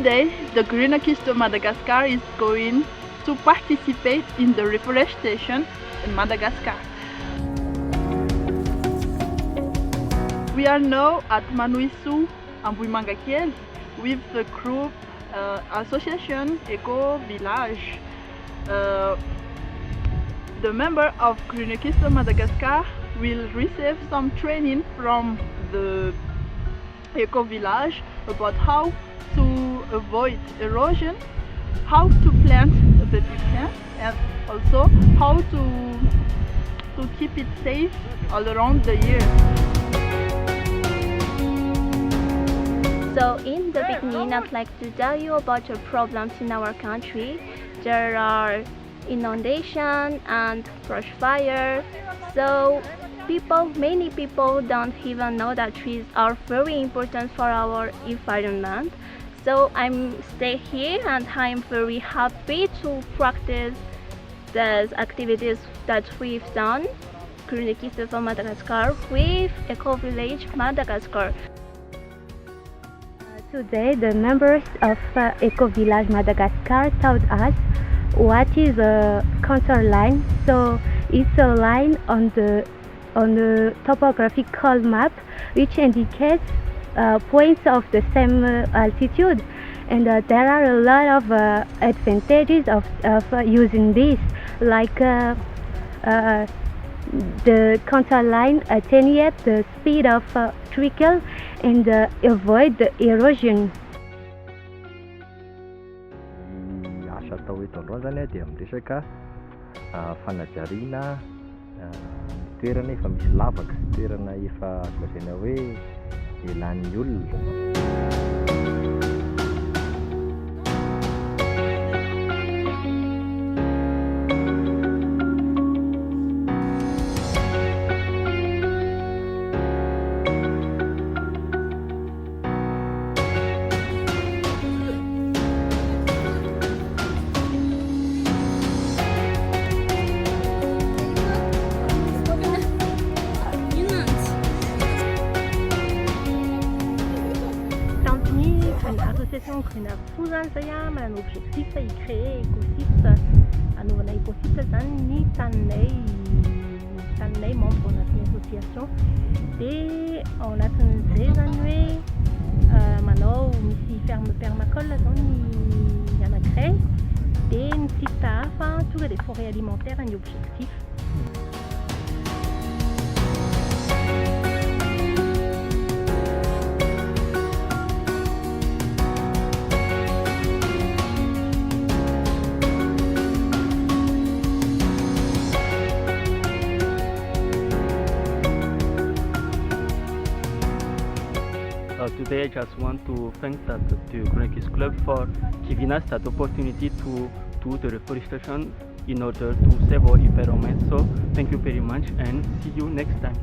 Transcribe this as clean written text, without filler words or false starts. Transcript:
Today, the Green Equiste de Madagascar is going to participate in the reforestation in Madagascar. We are now at Manuisu and Buimangakiel with the group association Eco Village. The member of Green Equiste de Madagascar will receive some training from the Eco Village about how to avoid erosion, how to plant the baby plants, and also how to keep it safe all around the year. So in the beginning, I'd like to tell you about the problems in our country. There are inundation and brush fire. So many people don't even know that trees are very important for our environment. So I'm stay here and I'm very happy to practice these activities that we've done, Green Equiste de Madagascar, with Eco Village Madagascar. Today, the members of Eco Village Madagascar taught us what is a contour line. So it's a line on the topographical map which indicates points of the same altitude, and there are a lot of advantages of using this, like the contour line attenuate the speed of trickle and avoid the erosion. Asa atao eto androany zany dia miresaka fanajariana toerana efa misy lavaka, toerana efa lazaina hoe elan'ny olona. L'association Wiederaufforstung zay manana objectif i-créer écosystème anaovana écosystème zany ny taninay membre anatin'ny association. Dia ao anatin'izay zany hoe manao misy ferme permacole zao ny anankiray, dia ny sista hafa tonga dia forêt alimentaire ny objectif. Today I just want to thank the Green Equiste Club for giving us that opportunity to do the reforestation in order to save our environment. So thank you very much and see you next time.